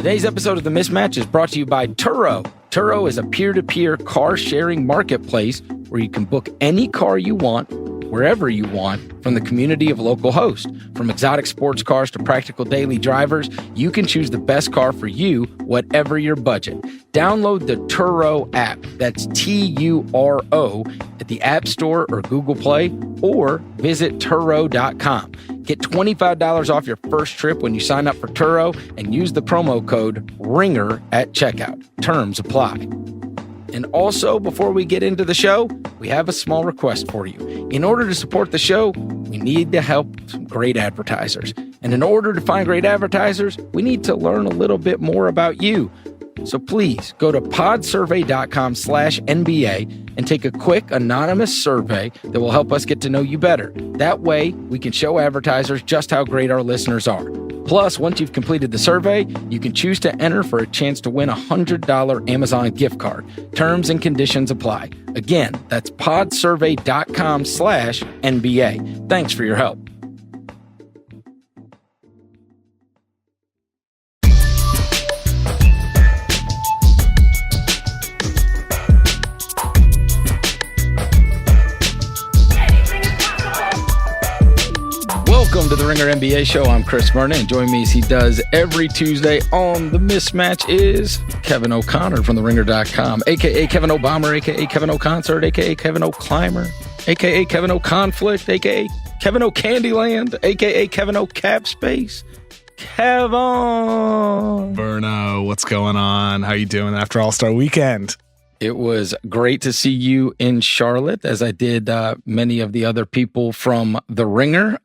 Today's episode of The Mismatch is brought to you by Turo. Turo is a peer-to-peer car-sharing marketplace where you can book any car you want, wherever you want, from the community of local hosts. From exotic sports cars to practical daily drivers, you can choose the best car for you, whatever your budget. Download the Turo app, that's Turo, at the App Store or Google Play, or visit Turo.com. Get $25 off your first trip when you sign up for Turo and use the promo code RINGER at checkout. Terms apply. And also, before we get into the show, we have a small request for you. In order to support the show, we need to help some great advertisers. And in order to find great advertisers, we need to learn a little bit more about you. So please go to podsurvey.com/NBA and take a quick anonymous survey that will help us get to know you better. That way, we can show advertisers just how great our listeners are. Plus, once you've completed the survey, you can choose to enter for a chance to win a $100 Amazon gift card. Terms and conditions apply. Again, that's podsurvey.com/NBA. Thanks for your help. Welcome to the Ringer NBA show. I'm Chris Vernon, and join me as he does every Tuesday on The Mismatch is Kevin O'Connor from TheRinger.com, a.k.a. Kevin O'Bomber, a.k.a. Kevin O'Concert, a.k.a. Kevin O'Climber, a.k.a. Kevin O'Conflict, a.k.a. Kevin O'Candyland, a.k.a. Kevin O'Capspace. Kevin! Verno, what's going on? How you doing after All-Star Weekend? It was great to see you in Charlotte, as I did many of the other people from The Ringer.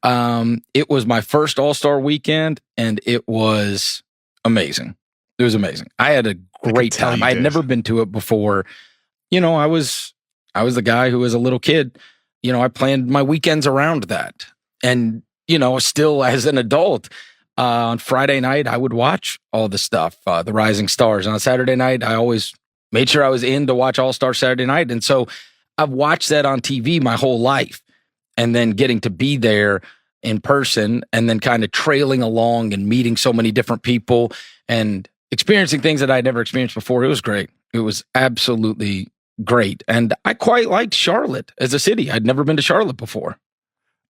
It was my first All-Star Weekend, and it was amazing. It was amazing. I had a great time. I had never been to it before. You know, I was the guy who was a little kid. You know, I planned my weekends around that. And, you know, still as an adult, on Friday night, I would watch all the stuff, the Rising Stars. And on Saturday night, I always made sure I was in to watch All-Star Saturday night. And so I've watched that on TV my whole life. And then getting to be there in person and then kind of trailing along and meeting so many different people and experiencing things that I'd never experienced before. It was great. It was absolutely great. And I quite liked Charlotte as a city. I'd never been to Charlotte before.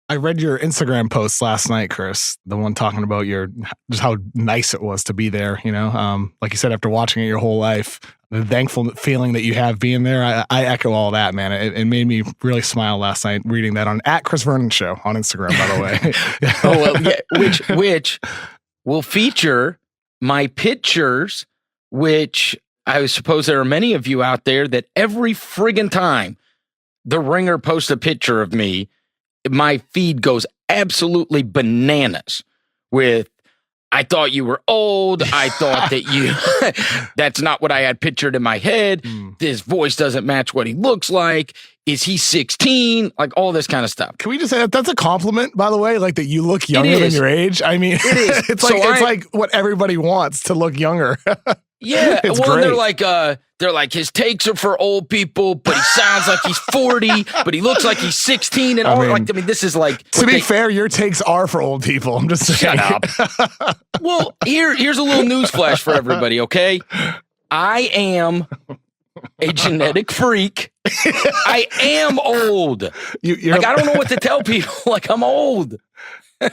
I read your Instagram post last night, Chris, the one talking about just how nice it was to be there. You know, like you said, after watching it your whole life, the thankful feeling that you have being there. I echo all that, man. It made me really smile last night reading that on @Chris Vernon Show on Instagram, by the way. Oh, well, yeah, which will feature my pictures, which I suppose there are many of you out there that every friggin' time the Ringer posts a picture of me, my feed goes absolutely bananas with, I thought you were old. I thought that you, that's not what I had pictured in my head. His voice doesn't match what he looks like. Is he 16? Like all this kind of stuff. Can we just say that that's a compliment, by the way? Like that you look younger than your age. I mean, it is. It's like what everybody wants, to look younger. Yeah. It's well, great. they're like, his takes are for old people, but he sounds like he's 40, but he looks like he's 16. And this is like, to be fair, your takes are for old people. I'm just saying. Shut up. Well, here's a little news flash for everybody. Okay. I am a genetic freak. I am old. I don't know what to tell people. Like, I'm old.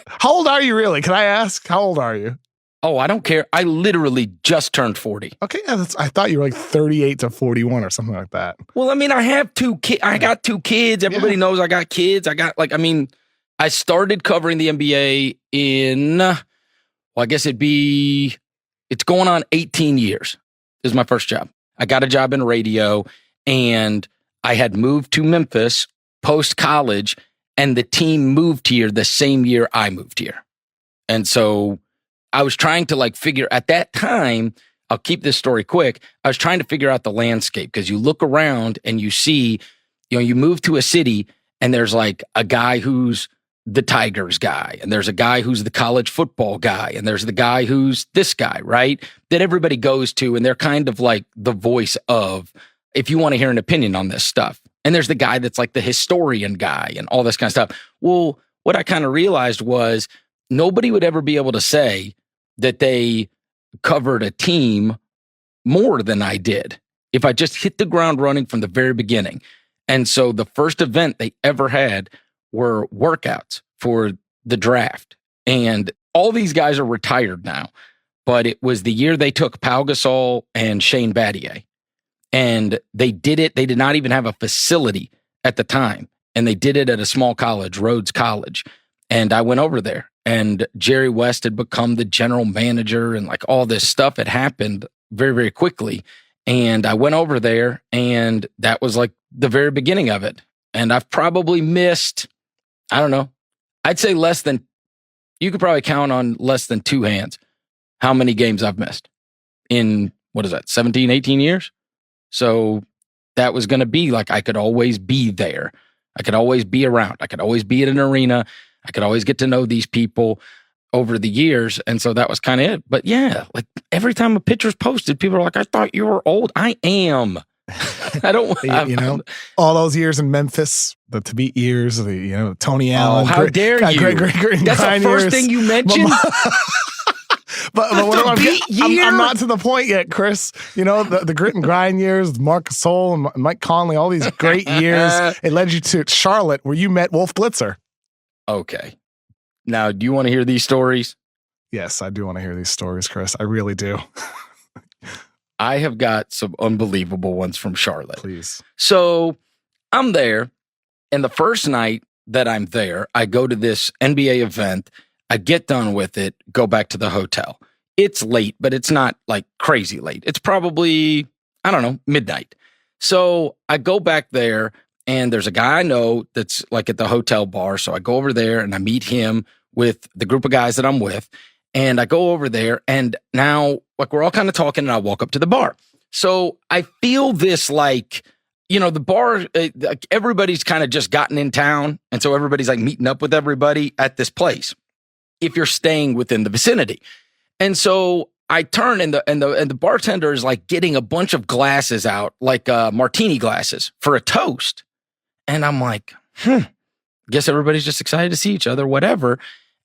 How old are you really? Can I ask? How old are you? Oh, I don't care. I literally just turned 40. Okay, yeah, I thought you were like 38 to 41 or something like that. Well, I mean, I have two kids. I got two kids. Everybody knows I got kids. I started covering the NBA in, well, I guess it's going on 18 years. This is my first job. I got a job in radio, and I had moved to Memphis post-college, and the team moved here the same year I moved here. And so I was trying to figure at that time, I'll keep this story quick. I was trying to figure out the landscape because you look around and you see, you move to a city and there's like a guy who's the Tigers guy, and there's a guy who's the college football guy, and there's the guy who's this guy, right? That everybody goes to, and they're kind of like the voice of, if you want to hear an opinion on this stuff. And there's the guy that's like the historian guy and all this kind of stuff. Well, what I kind of realized was nobody would ever be able to say that they covered a team more than I did if I just hit the ground running from the very beginning. And so the first event they ever had were workouts for the draft. And all these guys are retired now, but it was the year they took Pau Gasol and Shane Battier. And they did it. They did not even have a facility at the time. And they did it at a small college, Rhodes College. And I went over there, and Jerry West had become the general manager, and like all this stuff had happened very, very quickly. And I went over there, and that was like the very beginning of it. And I've probably missed, I don't know, I'd say you could probably count on less than 2 hands how many games I've missed in, 17, 18 years? So that was going to be like, I could always be there. I could always be around. I could always be at an arena. I could always get to know these people over the years. And so that was kind of it. But yeah, like every time a picture's posted, people are like, I thought you were old. I am. I don't, all those years in Memphis, the to beat years, Tony Allen. How dare you? Great That's the first years. thing you mentioned. But I'm not to the point yet, Chris. The grit and grind years, Marc Gasol and Mike Conley, all these great years. It led you to Charlotte, where you met Wolf Blitzer. Okay. Now, do you want to hear these stories? Yes, I do want to hear these stories, Chris. I really do. I have got some unbelievable ones from Charlotte. Please. So I'm there, and the first night that I'm there, I go to this NBA event. I get done with it, go back to the hotel. It's late, but it's not like crazy late. It's probably, I don't know, midnight. So I go back there, and there's a guy I know that's like at the hotel bar. So I go over there and I meet him with the group of guys that I'm with. And I go over there, and now like we're all kind of talking, and I walk up to the bar. So I feel this like, the bar, like everybody's kind of just gotten in town. And so everybody's like meeting up with everybody at this place, if you're staying within the vicinity. And so I turn, and the bartender is like getting a bunch of glasses out, like martini glasses for a toast. And I'm like, guess everybody's just excited to see each other, whatever.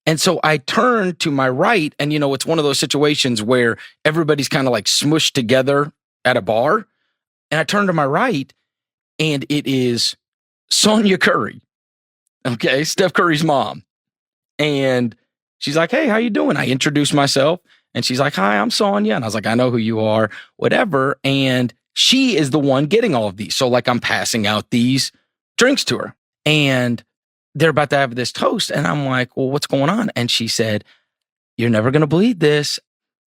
And so I turn to my right, and it's one of those situations where everybody's kind of like smushed together at a bar. And I turn to my right, and it is Sonya Curry. Okay, Steph Curry's mom. And she's like, hey, how you doing? I introduced myself, and she's like, hi, I'm Sonya. And I was like, I know who you are, whatever. And she is the one getting all of these. So like I'm passing out these drinks to her, and they're about to have this toast. And I'm like, well, what's going on? And she said, you're never going to believe this.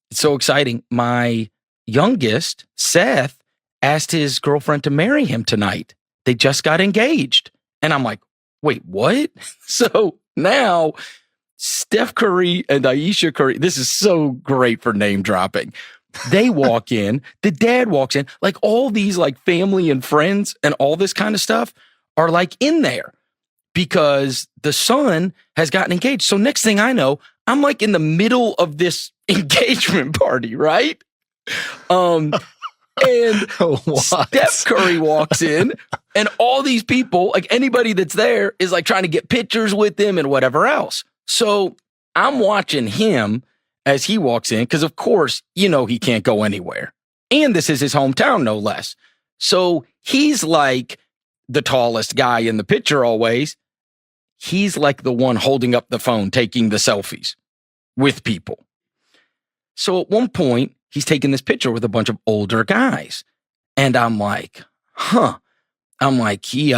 It's so exciting. My youngest, Seth, asked his girlfriend to marry him tonight. They just got engaged. And I'm like, wait, what? So now Steph Curry and Ayesha Curry, this is so great for name dropping. They walk in, the dad walks in, like all these like family and friends and all this kind of stuff are like in there because the son has gotten engaged. So next thing I know, I'm like in the middle of this engagement party, right? And Steph Curry walks in, and all these people, like anybody that's there is like trying to get pictures with him and whatever else. So I'm watching him as he walks in, because of course, he can't go anywhere. And this is his hometown, no less. So he's like the tallest guy in the picture always. He's like the one holding up the phone, taking the selfies with people. So at one point, he's taking this picture with a bunch of older guys. And I'm like, I'm like, he's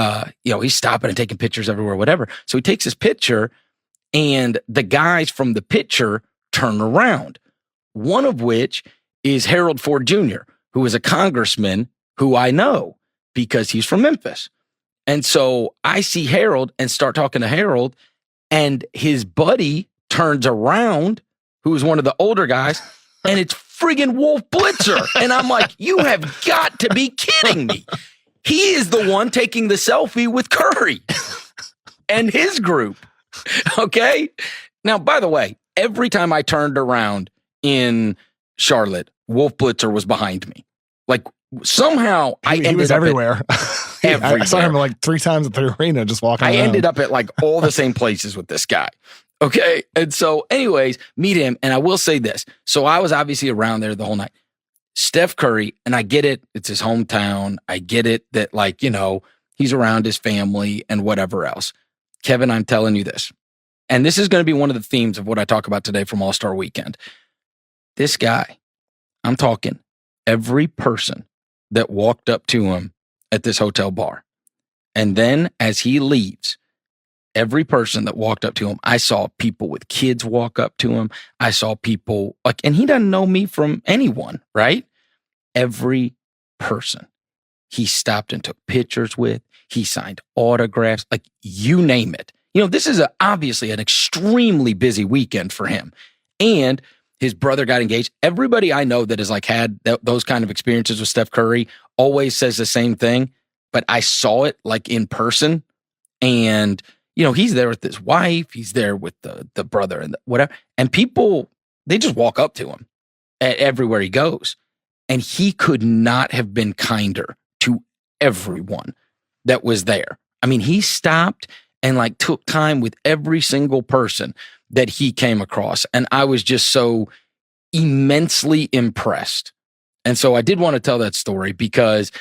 stopping and taking pictures everywhere, whatever. So he takes his picture, and the guys from the picture turn around. One of which is Harold Ford Jr., who is a congressman who I know because he's from Memphis. And so I see Harold and start talking to Harold, and his buddy turns around, who is one of the older guys, and it's friggin' Wolf Blitzer. And I'm like, you have got to be kidding me. He is the one taking the selfie with Curry and his group. Okay. Now, by the way, every time I turned around in Charlotte, Wolf Blitzer was behind me. Like somehow he was everywhere. Everywhere. I saw him like 3 times at the arena just walking around. I ended up at like all the same places with this guy. Okay. And so, anyways, meet him. And I will say this. So I was obviously around there the whole night. Steph Curry, and I get it. It's his hometown. I get it that, like, he's around his family and whatever else. Kevin, I'm telling you this. And this is going to be one of the themes of what I talk about today from All-Star Weekend. This guy, I'm talking every person that walked up to him at this hotel bar. And then as he leaves, every person that walked up to him, I saw people with kids walk up to him. I saw people and he doesn't know me from anyone, right? Every person he stopped and took pictures with, he signed autographs, like you name it. This is obviously an extremely busy weekend for him. And his brother got engaged. Everybody I know that has had those kind of experiences with Steph Curry always says the same thing, but I saw it in person. And he's there with his wife. He's there with the brother and whatever. And people, they just walk up to him everywhere he goes. And he could not have been kinder to everyone that was there. I mean, he stopped and took time with every single person that he came across. And I was just so immensely impressed. And so I did want to tell that story because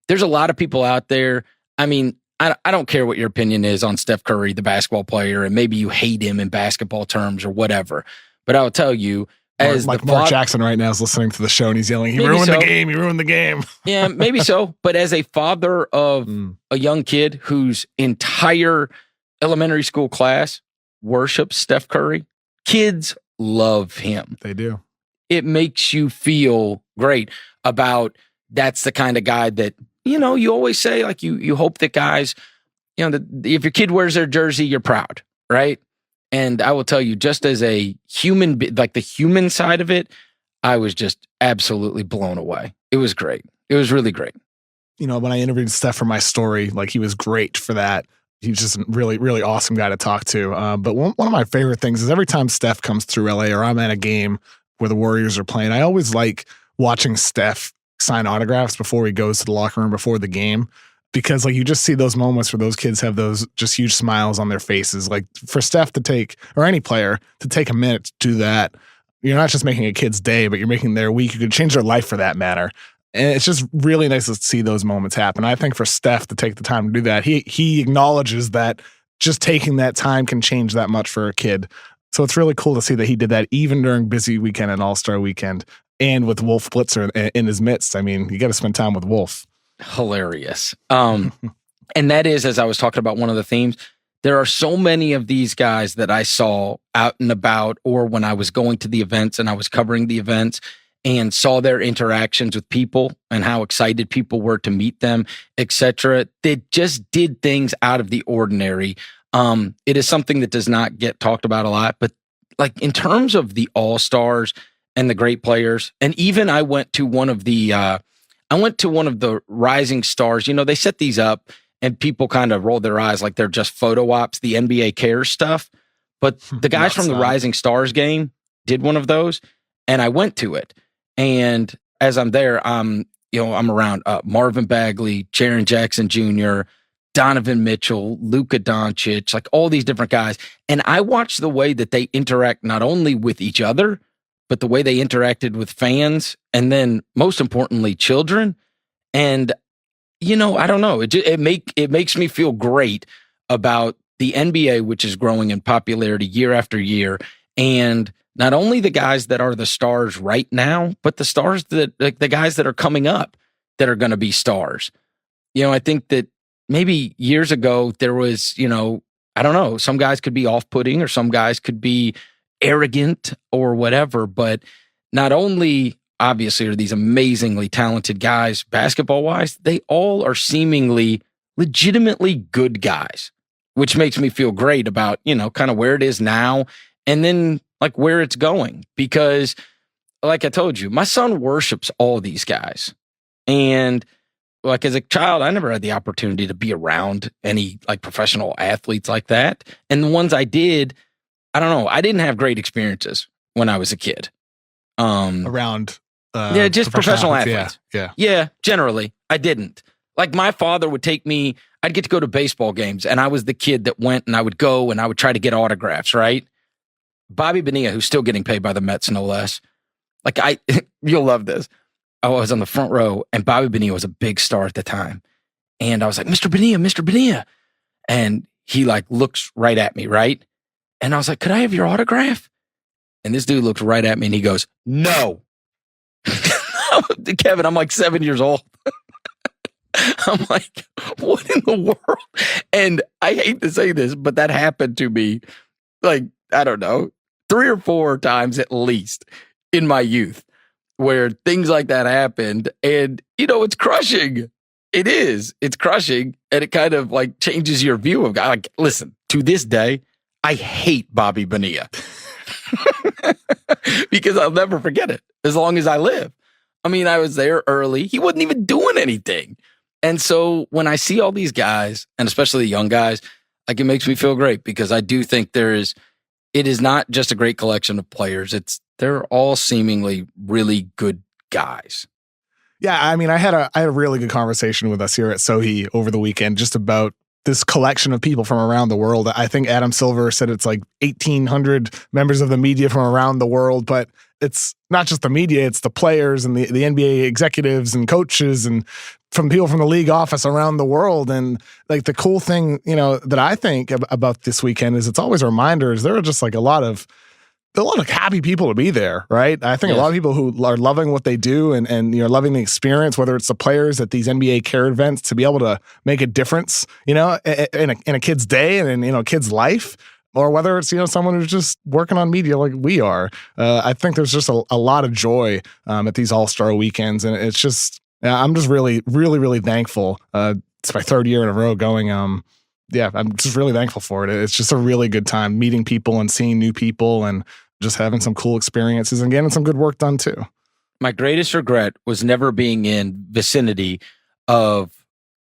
there's a lot of people out there. I mean, I don't care what your opinion is on Steph Curry, the basketball player, and maybe you hate him in basketball terms or whatever. But I'll tell you, as Mark Jackson right now is listening to the show and he's yelling, "He ruined the game! He ruined the game!" Yeah, maybe so. But as a father of a young kid whose entire elementary school class worships Steph Curry, kids love him. They do. It makes you feel great about that's the kind of guy that you always say, you hope that guys, that if your kid wears their jersey, you're proud, right? And I will tell you, just as a human, the human side of it, I was just absolutely blown away. It was great. It was really great. When I interviewed Steph for my story, he was great for that. He's just a really, really awesome guy to talk to. But one of my favorite things is every time Steph comes through LA or I'm at a game where the Warriors are playing, I always like watching Steph sign autographs before he goes to the locker room before the game. Because you just see those moments where those kids have those just huge smiles on their faces. For Steph to take, or any player to take a minute to do that, you're not just making a kid's day, but you're making their week. You could change their life for that matter. And it's just really nice to see those moments happen. I think for Steph to take the time to do that, he acknowledges that just taking that time can change that much for a kid. So it's really cool to see that he did that even during busy weekend and All-Star weekend and with Wolf Blitzer in his midst. I mean, you got to spend time with Wolf. Hilarious. And that is, as I was talking about one of the themes, there are so many of these guys that I saw out and about, or when I was going to the events and I was covering the events and saw their interactions with people and how excited people were to meet them, etc. They just did things out of the ordinary. It is something that does not get talked about a lot, but in terms of the all-stars and the great players, and even I went to one of the Rising Stars. They set these up and people kind of roll their eyes like they're just photo ops, the NBA Cares stuff. But the guys from the Rising Stars game did one of those, and I went to it. And as I'm there, I'm around Marvin Bagley, Jaren Jackson Jr., Donovan Mitchell, Luka Doncic, all these different guys. And I watched the way that they interact not only with each other, but the way they interacted with fans, and then most importantly, children. And, I don't know. It makes me feel great about the NBA, which is growing in popularity year after year. And not only the guys that are the stars right now, but the stars that the guys that are coming up that are going to be stars. I think that maybe years ago there was, I don't know, some guys could be off-putting or some guys could be arrogant or whatever, but not only obviously are these amazingly talented guys basketball wise, they all are seemingly legitimately good guys, which makes me feel great about, kind of where it is now and then where it's going. Because like I told you, my son worships all these guys. And as a child, I never had the opportunity to be around any professional athletes like that. And the ones I did, I don't know. I didn't have great experiences when I was a kid. Around, just professional athletes. Yeah. Generally, I didn't. My father would take me. I'd get to go to baseball games, and I was the kid that went, and I would go, and I would try to get autographs. Right, Bobby Bonilla, who's still getting paid by the Mets, no less. Like you'll love this. I was on the front row, and Bobby Bonilla was a big star at the time. And I was like, Mr. Bonilla. And he like looks right at me, right? And I was like, could I have your autograph? And this dude looked right at me and he goes, no. Kevin, I'm like 7 years old. I'm like, what in the world? And I hate to say this, but that happened to me like, I don't know, 3 or 4 times at least in my youth where things like that happened. And, it's crushing. It is. It's crushing. And it kind of like changes your view of God. Like, listen, to this day, I hate Bobby Bonilla because I'll never forget it as long as I live. I mean, I was there early. He wasn't even doing anything. And so when I see all these guys, and especially the young guys, like it makes me feel great because I do think it is not just a great collection of players. They're all seemingly really good guys. Yeah, I mean, I had a really good conversation with us here at Sohi over the weekend just about this collection of people from around the world. I think Adam Silver said it's like 1,800 members of the media from around the world, but it's not just the media, it's the players and the NBA executives and coaches and from people from the league office around the world. And like the cool thing, that I think about this weekend is it's always a reminder is there are just like a lot of happy people to be there, right? I think a lot of people who are loving what they do and loving the experience, whether it's the players at these NBA care events to be able to make a difference, in a kid's day and in a kid's life, or whether it's, someone who's just working on media like we are. I think there's just a lot of joy at these All-Star weekends. And it's just, I'm just really, really, really thankful. It's my 3rd year in a row going, I'm just really thankful for it. It's just a really good time meeting people and seeing new people and just having some cool experiences and getting some good work done too. My greatest regret was never being in vicinity of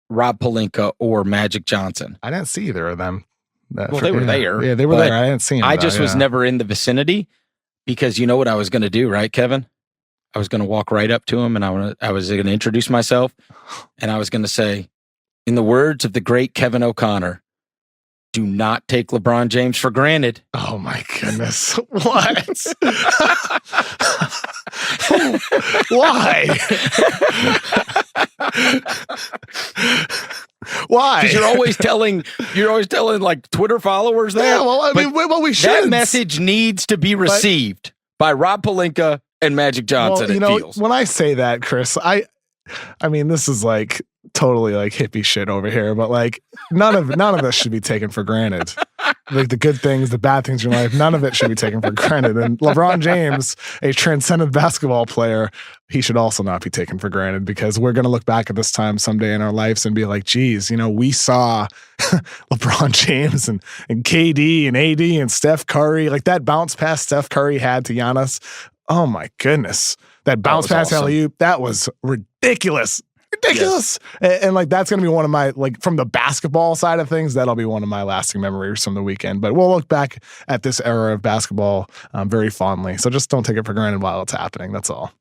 Rob Pelinka or Magic Johnson. I didn't see either of them. They were there. Yeah, they were there. I didn't see them. I just was never in the vicinity because you know what I was going to do, right, Kevin? I was going to walk right up to him and I was going to introduce myself and I was going to say, in the words of the great Kevin O'Connor, do not take LeBron James for granted. Oh my goodness. What? Why? Why? Because you're always telling like Twitter followers that. Yeah, well, I mean, we should. That message needs to be received by Rob Pelinka and Magic Johnson. Well, when I say that, Chris, I mean, this is like totally like hippie shit over here, but like none of this should be taken for granted. Like the good things, the bad things in your life, none of it should be taken for granted. And LeBron James, a transcendent basketball player, he should also not be taken for granted because we're going to look back at this time someday in our lives and be like, geez, we saw LeBron James and KD and AD and Steph Curry, like that bounce pass Steph Curry had to Giannis. Oh my goodness. That bounce pass alley-oop, that was ridiculous. Yes. And like that's going to be one of my, like from the basketball side of things, that'll be one of my lasting memories from the weekend. But we'll look back at this era of basketball very fondly. So just don't take it for granted while it's happening. That's all.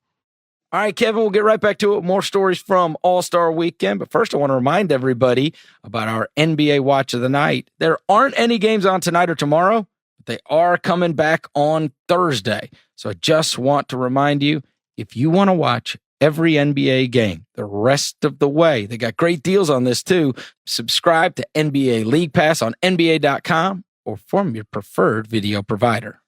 All right, Kevin, we'll get right back to it. More stories from All-Star Weekend. But first, I want to remind everybody about our NBA Watch of the Night. There aren't any games on tonight or tomorrow, but they are coming back on Thursday. So I just want to remind you, if you want to watch every NBA game the rest of the way, they got great deals on this too. Subscribe to NBA League Pass on NBA.com or from your preferred video provider.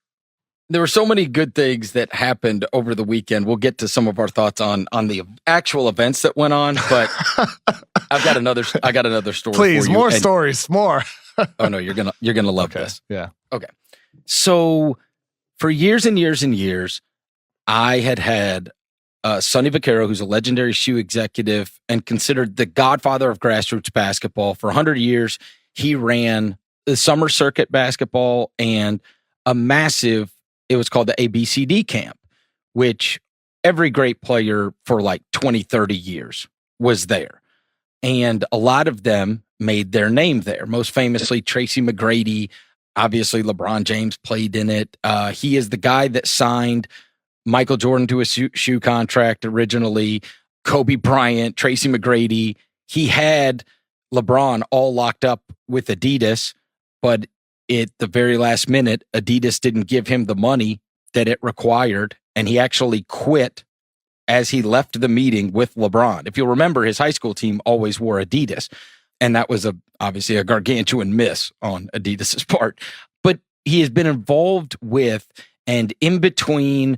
There were so many good things that happened over the weekend. We'll get to some of our thoughts on the actual events that went on, but I got another story. Please, for you. More stories, more. Oh no, you're gonna love this. Yeah. Okay. So for years and years and years, I had Sonny Vaccaro, who's a legendary shoe executive and considered the godfather of grassroots basketball. For 100 years, he ran the summer circuit basketball and a massive, it was called the ABCD camp, which every great player for like 20, 30 years was there. And a lot of them made their name there. Most famously, Tracy McGrady. Obviously, LeBron James played in it. He is the guy that signed Michael Jordan to a shoe contract originally, Kobe Bryant, Tracy McGrady. He had LeBron all locked up with Adidas, but at the very last minute, Adidas didn't give him the money that it required, and he actually quit as he left the meeting with LeBron. If you'll remember, his high school team always wore Adidas, and that was obviously a gargantuan miss on Adidas's part. But he has been involved with, and in between,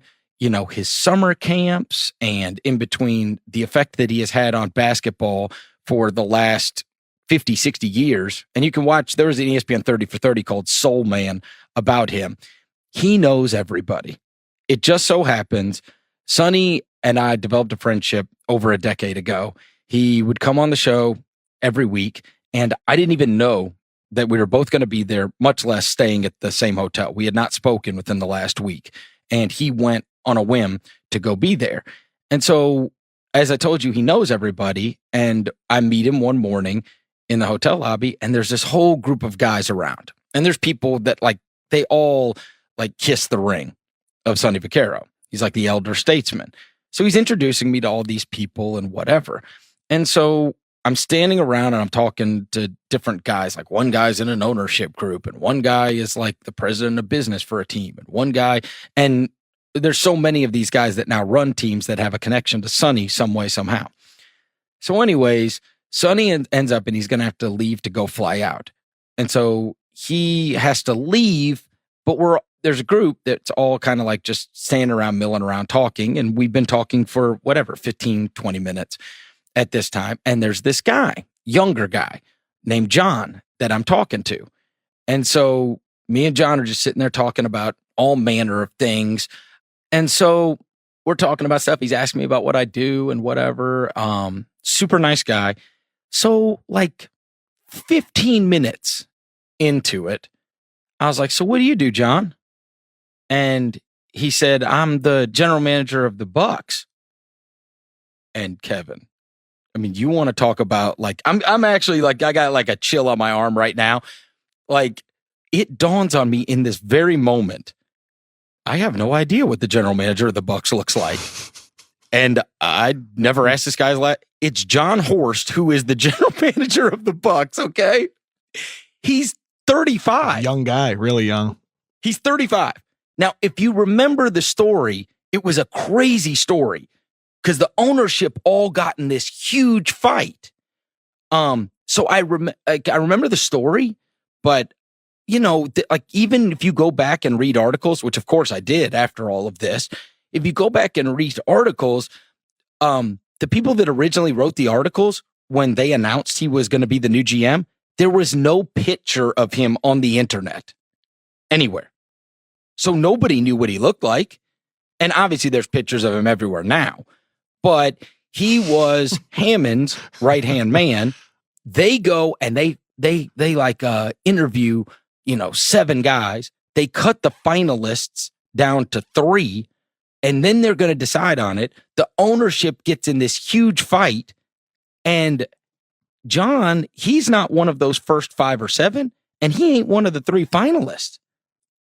his summer camps and in between the effect that he has had on basketball for the last 50, 60 years. And you can watch, there was an ESPN 30 for 30 called Soul Man about him. He knows everybody. It just so happens, Sonny and I developed a friendship over a decade ago. He would come on the show every week, and I didn't even know that we were both going to be there, much less staying at the same hotel. We had not spoken within the last week, and he went on a whim to go be there. And so, as I told you, he knows everybody, and I meet him one morning in the hotel lobby, and there's this whole group of guys around. And there's people that they all kiss the ring of Sonny Vaccaro. He's like the elder statesman. So he's introducing me to all these people and whatever. And so I'm standing around and I'm talking to different guys. Like one guy's in an ownership group, and one guy is like the president of business for a team, and one guy, and there's so many of these guys that now run teams that have a connection to Sonny some way, somehow. So anyways, Sonny ends up, and he's going to have to leave to go fly out. And so he has to leave, but there's a group that's all kind of like just standing around, milling around, talking. And we've been talking for 15, 20 minutes at this time. And there's this guy, younger guy named John that I'm talking to. And so me and John are just sitting there talking about all manner of things. And so we're talking about stuff. He's asking me about what I do and whatever. Super nice guy. So 15 minutes into it, I was like, so what do you do, John? And he said, I'm the general manager of the Bucks. And Kevin, I mean, you want to talk about I'm actually I got a chill on my arm right now. It dawns on me in this very moment, I have no idea what the general manager of the Bucks looks like. And I never asked this guy's it's John Horst, who is the general manager of the Bucks, okay? He's 35. Young guy, really young. He's 35. Now, if you remember the story, it was a crazy story because the ownership all got in this huge fight. So I remember the story, but even if you go back and read articles, which of course I did after all of this, if you go back and read articles, the people that originally wrote the articles, when they announced he was going to be the new GM, there was no picture of him on the internet anywhere. So nobody knew what he looked like. And obviously there's pictures of him everywhere now, but he was Hammond's right-hand man. They go and they interview, 7 guys. They cut the finalists down to 3, and then they're going to decide on it. The ownership gets in this huge fight, and John, he's not one of those first 5 or 7, and he ain't one of the 3 finalists.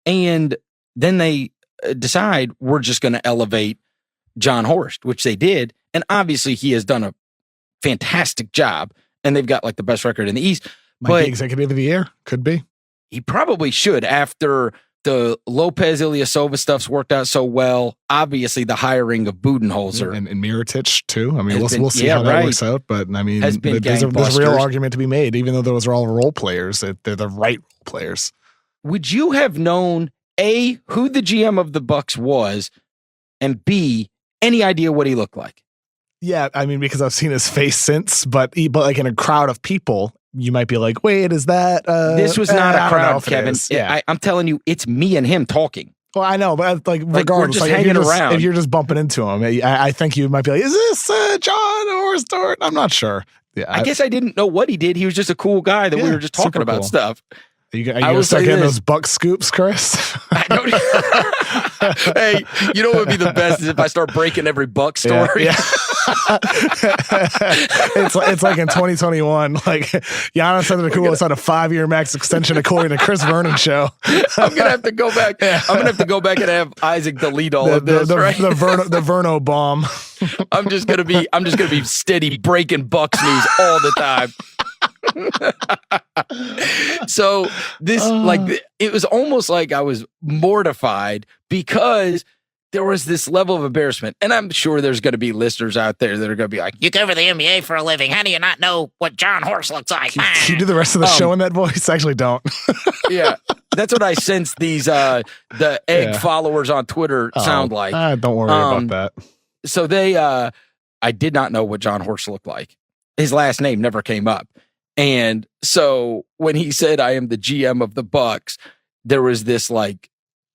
And then they decide we're just going to elevate John Horst, which they did. And obviously he has done a fantastic job, and they've got the best record in the East. Might be executive of the year. Could be. He probably should after the Lopez Ilyasova stuff's worked out so well. Obviously the hiring of Budenholzer. And Mirotic too. I mean, we'll see how that works out. But I mean, there's a real argument to be made, even though those are all role players, that they're the right role players. Would you have known A, who the GM of the Bucks was, and B, any idea what he looked like? Yeah, I mean, because I've seen his face since, but in a crowd of people, you might be like, wait, is that... this was not a crowd, Kevin. Yeah. I'm telling you, it's me and him talking. Well, I know, but regardless, we're just hanging around. If you're just bumping into him, I think you might be like, is this John or Stuart? I'm not sure. Yeah, I guess I didn't know what he did. He was just a cool guy that we were just talking about stuff. Are you going to start getting those Buck scoops, Chris? I don't. Hey, you know what would be the best is if I start breaking every Buck story. Yeah. It's like in 2021, Giannis Antetokounmpo signed a 5-year max extension according to Chris Vernon show. I'm gonna have to go back. Yeah. I'm gonna have to go back and have Isaac delete all of this. Right? The Verno bomb. I'm just gonna be steady breaking Bucks news all the time. So it was almost like I was mortified because there was this level of embarrassment. And I'm sure there's going to be listeners out there that are going to be like, you cover the NBA for a living. How do you not know what John Horst looks like? Can you do the rest of the show in that voice? I actually don't. Yeah. That's what I sense these the egg followers on Twitter sound like. Don't worry about that. So I did not know what John Horst looked like. His last name never came up. And so when he said, I am the GM of the Bucks, there was this like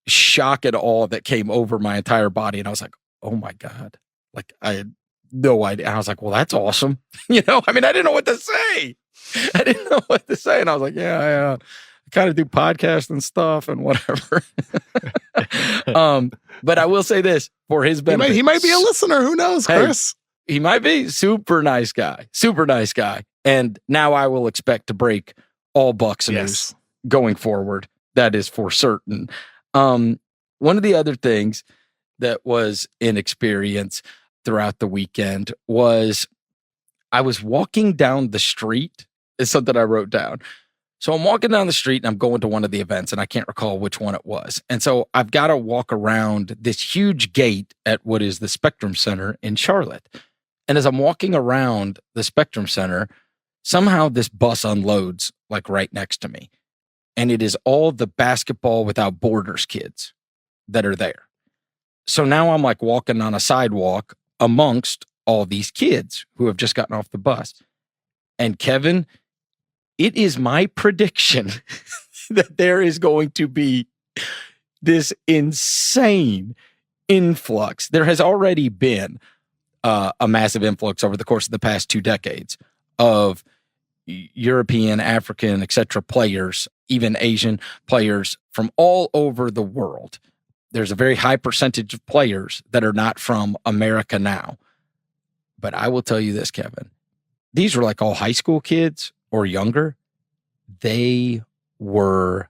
shock and awe that came over my entire body. And I was like, oh my God. Like I had no idea. And I was like, well, that's awesome. I didn't know what to say. And I was like, I kind of do podcasts and stuff and whatever. But I will say this for his benefit. He might be a listener. Who knows, Chris? He might be. Super nice guy. And now I will expect to break all Bucks news going forward. That is for certain. One of the other things that was an experience throughout the weekend was I was walking down the street. It's something I wrote down. So I'm walking down the street and I'm going to one of the events and I can't recall which one it was. And so I've got to walk around this huge gate at what is the Spectrum Center in Charlotte. And as I'm walking around the Spectrum Center, somehow this bus unloads like right next to me. And it is all the Basketball Without Borders kids that are there. So now I'm like walking on a sidewalk amongst all these kids who have just gotten off the bus. And Kevin, it is my prediction that there is going to be this insane influx. There has already been a massive influx over the course of the past 2 decades of European, African, etc. players, even Asian players from all over the world. There's a very high percentage of players that are not from America now. But I will tell you this, Kevin. These were like all high school kids or younger. They were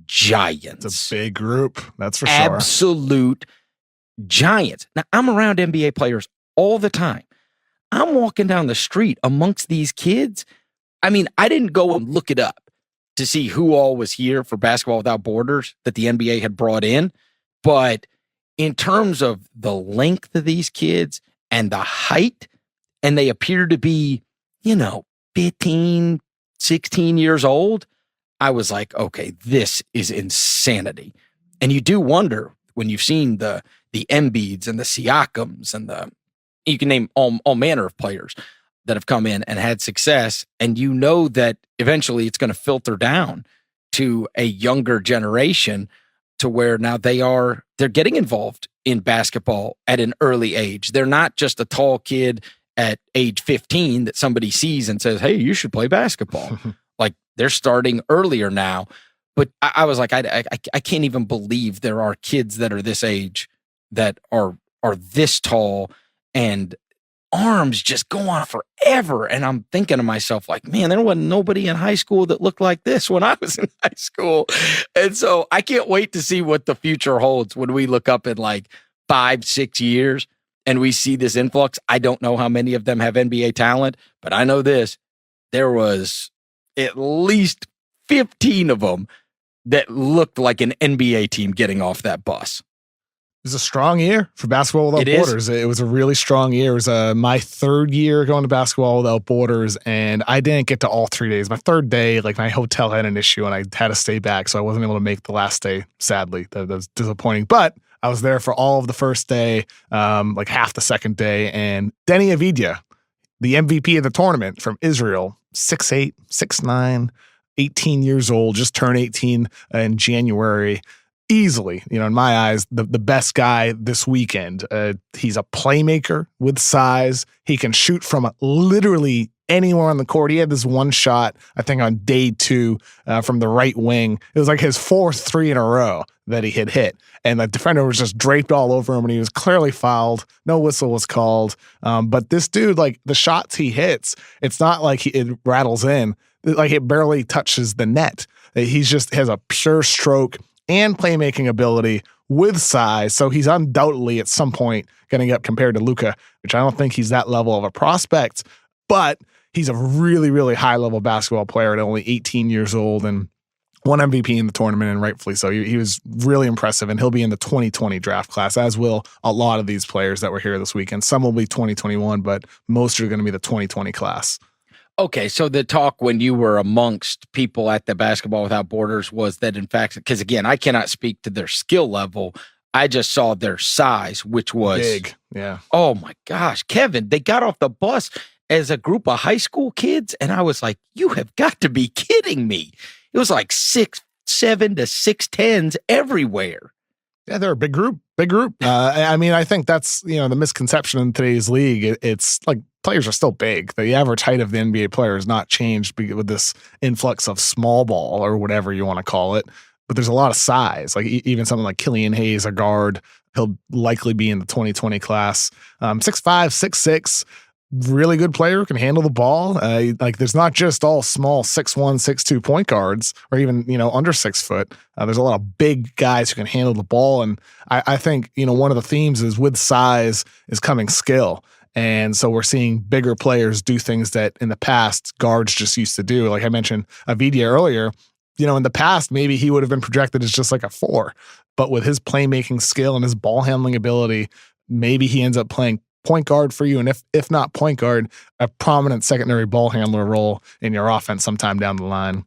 giants. It's a big group, that's for sure. Absolute giants. Now, I'm around NBA players all the time. I'm walking down the street amongst these kids. I didn't go and look it up to see who all was here for Basketball Without Borders that the NBA had brought in. But in terms of the length of these kids and the height, and they appear to be, 15, 16 years old, I was like, okay, this is insanity. And you do wonder when you've seen the Embiids and the Siakams and you can name all manner of players that have come in and had success. And you know that eventually it's going to filter down to a younger generation to where now they're getting involved in basketball at an early age. They're not just a tall kid at age 15 that somebody sees and says, hey, you should play basketball. Like they're starting earlier now. But I was like, I can't even believe there are kids that are this age that are this tall and arms just go on forever. And I'm thinking to myself, like, man, there wasn't nobody in high school that looked like this when I was in high school. And so I can't wait to see what the future holds when we look up in like 5-6 years and we see this influx. I don't know how many of them have NBA talent, but I know this. There was at least 15 of them that looked like an NBA team getting off that bus. It was a strong year for Basketball Without Borders. It was a really strong year. It was my 3rd year going to Basketball Without Borders, and I didn't get to all 3 days. My 3rd day, like my hotel had an issue, and I had to stay back, so I wasn't able to make the last day, sadly. That was disappointing. But I was there for all of the first day, like half the second day, and Denny Avdija, the MVP of the tournament from Israel, 6'8", 6'9", 18 years old, just turned 18 in January. Easily, in my eyes, the best guy this weekend. He's a playmaker with size. He can shoot from literally anywhere on the court. He had this one shot, I think, on day 2 from the right wing. It was like his 4th 3 in a row that he had hit. And the defender was just draped all over him, and he was clearly fouled. No whistle was called. But this dude, like the shots he hits, it's not like it rattles in. Like it barely touches the net. He just has a pure stroke and playmaking ability with size. So he's undoubtedly at some point going to get compared to Luka, which I don't think he's that level of a prospect, but he's a really, really high level basketball player at only 18 years old and won MVP in the tournament, and rightfully so. He was really impressive, and he'll be in the 2020 draft class, as will a lot of these players that were here this weekend. Some will be 2021, but most are going to be the 2020 class. Okay, so the talk when you were amongst people at the Basketball Without Borders was that, in fact, because again, I cannot speak to their skill level. I just saw their size, which was big. Yeah. Oh my gosh, Kevin, they got off the bus as a group of high school kids, and I was like, you have got to be kidding me. It was like 6'7" to 6'10s everywhere. Yeah, they're a big group. I mean, I think that's, the misconception in today's league. It's like players are still big. The average height of the NBA player has not changed with this influx of small ball or whatever you want to call it. But there's a lot of size. Like even something like Killian Hayes, a guard, he'll likely be in the 2020 class. 6'5", 6'6", really good player who can handle the ball. Like there's not just all small 6'1", 6'2" point guards or even, under 6 foot. There's a lot of big guys who can handle the ball. And I think, one of the themes is with size is coming skill. And so we're seeing bigger players do things that in the past guards just used to do. Like I mentioned Avidia earlier, in the past, maybe he would have been projected as just like a 4, but with his playmaking skill and his ball handling ability, maybe he ends up playing point guard for you. And if not point guard, a prominent secondary ball handler role in your offense sometime down the line.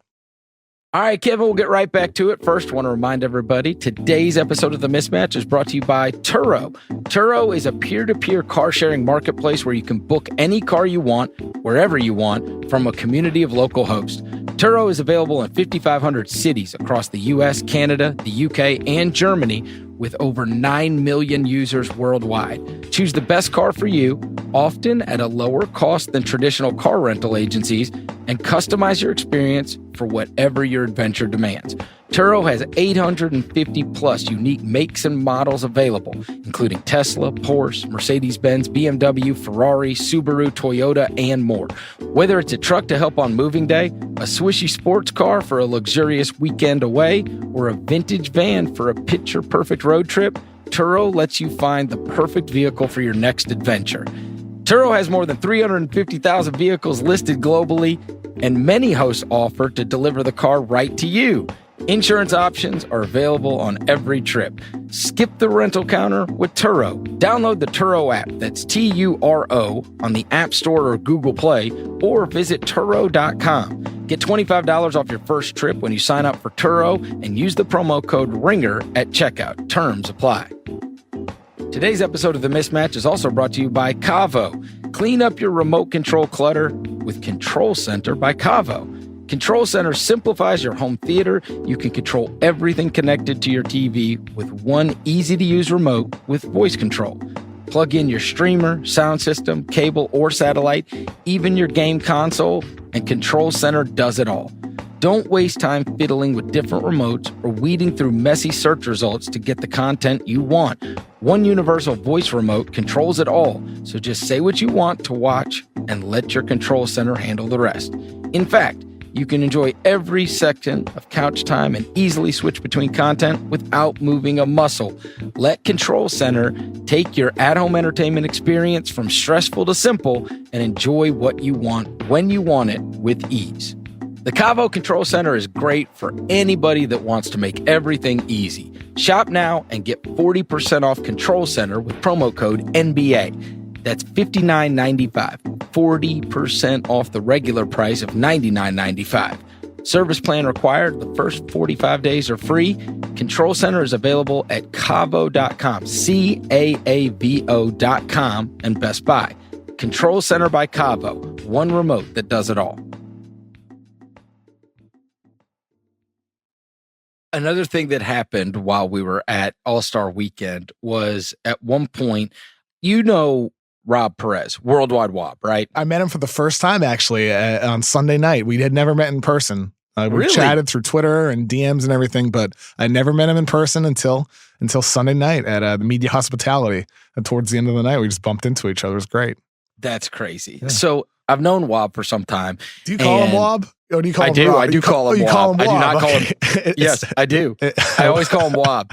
All right, Kevin, we'll get right back to it. First, I want to remind everybody, today's episode of The Mismatch is brought to you by Turo. Turo is a peer-to-peer car-sharing marketplace where you can book any car you want, wherever you want, from a community of local hosts. Turo is available in 5,500 cities across the U.S., Canada, the UK, and Germany, with over 9 million users worldwide. Choose the best car for you, often at a lower cost than traditional car rental agencies, and customize your experience for whatever your adventure demands. Turo has 850 plus unique makes and models available, including Tesla, Porsche, Mercedes-Benz, BMW, Ferrari, Subaru, Toyota, and more. Whether it's a truck to help on moving day, a swishy sports car for a luxurious weekend away, or a vintage van for a picture-perfect road trip, Turo lets you find the perfect vehicle for your next adventure. Turo has more than 350,000 vehicles listed globally, and many hosts offer to deliver the car right to you. Insurance options are available on every trip. Skip the rental counter with Turo. Download the Turo app, that's Turo, on the App Store or Google Play, or visit Turo.com. Get $25 off your first trip when you sign up for Turo and use the promo code RINGER at checkout. Terms apply. Today's episode of The Mismatch is also brought to you by Cavo. Clean up your remote control clutter with Control Center by Cavo. Control Center simplifies your home theater. You can control everything connected to your TV with one easy-to-use remote with voice control. Plug in your streamer, sound system, cable, or satellite, even your game console, and Control Center does it all. Don't waste time fiddling with different remotes or weeding through messy search results to get the content you want. One universal voice remote controls it all, so just say what you want to watch and let your Control Center handle the rest. In fact, you can enjoy every second of couch time and easily switch between content without moving a muscle. Let Control Center take your at-home entertainment experience from stressful to simple and enjoy what you want when you want it with ease. The Cavo Control Center is great for anybody that wants to make everything easy. Shop now and get 40% off Control Center with promo code NBA. That's $59.95, 40% off the regular price of $99.95. Service plan required. The first 45 days are free. Control Center is available at Cavo.com, Caavo.com, and Best Buy. Control Center by Cavo, one remote that does it all. Another thing that happened while we were at All-Star Weekend was at one point, Rob Perez, Worldwide Wob, right? I met him for the first time, actually, on Sunday night. We had never met in person. We Really? chatted through Twitter and DMs and everything, but I never met him in person until Sunday night at the Media Hospitality. And towards the end of the night, we just bumped into each other. It was great. That's crazy. Yeah. So I've known Wob for some time. Do you call him Wob? Or do you call him Rob? I do call him Wob. I do not call him. Okay. Yes, I do. I always call him Wob.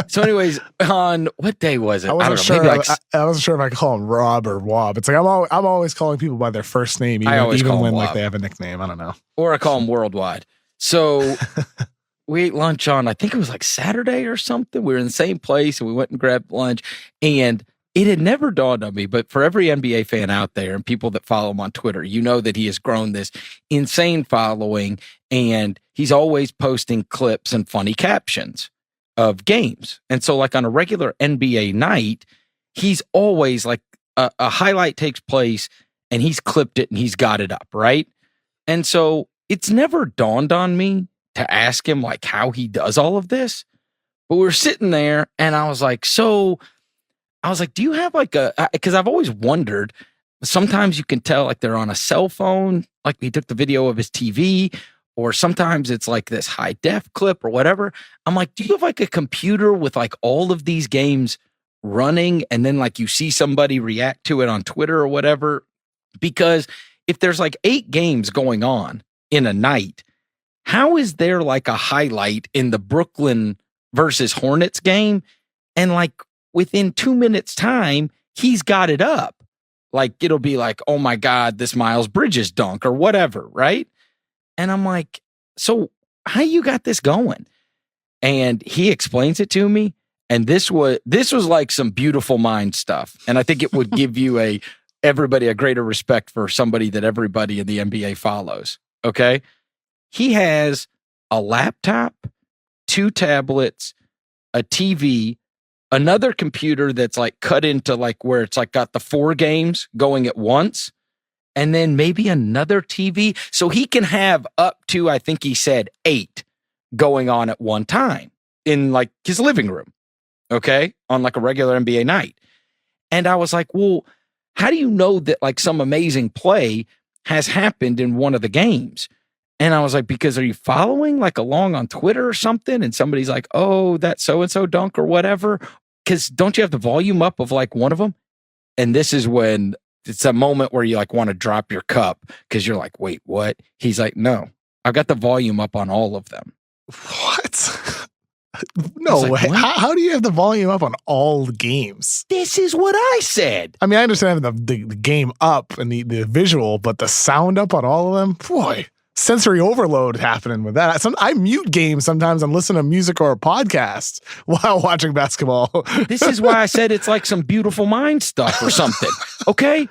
So, anyways, on what day was it? I wasn't sure. I wasn't sure if I could call him Rob or Wob. It's like I'm always calling people by their first name, even when like they have a nickname. I don't know. Or I call them worldwide. So we ate lunch on, I think it was like Saturday or something. We were in the same place and we went and grabbed lunch. And it had never dawned on me, but for every NBA fan out there and people that follow him on Twitter, you know that he has grown this insane following, and he's always posting clips and funny captions of games. And so like on a regular NBA night, he's always like a highlight takes place and he's clipped it and he's got it up, right? And so it's never dawned on me to ask him like how he does all of this. But we were sitting there and I was like, do you have like because I've always wondered, sometimes you can tell like they're on a cell phone, like he took the video of his TV, or sometimes it's like this high def clip or whatever. I'm like, do you have like a computer with like all of these games running and then like you see somebody react to it on Twitter or whatever? Because if there's like 8 games going on in a night, how is there like a highlight in the Brooklyn versus Hornets game? And like within 2 minutes time, he's got it up. Like it'll be like, oh my God, this Miles Bridges dunk or whatever, right? And I'm like, so how you got this going? And he explains it to me. And this was like some beautiful mind stuff. And I think it would give you everybody a greater respect for somebody that everybody in the NBA follows. Okay. He has a laptop, 2 tablets, a TV, another computer that's like cut into like where it's like got the 4 games going at once, and then maybe another TV. So he can have up to, I think he said 8 going on at one time in like his living room. Okay. On like a regular NBA night. And I was like, well, how do you know that like some amazing play has happened in one of the games? And I was like, because are you following like along on Twitter or something? And somebody's like, oh, that so-and-so dunk or whatever. Because don't you have the volume up of like one of them? And this is when it's a moment where you like want to drop your cup because you're like, wait, what? He's like, no, I've got the volume up on all of them. What? No like, way. what? How do you have the volume up on all the games? This is what I said. I mean, I understand the game up and the visual, but the sound up on all of them? Boy, sensory overload happening with that. I mute games sometimes and listen to music or a podcast while watching basketball. This is why I said it's like some beautiful mind stuff or something. Okay?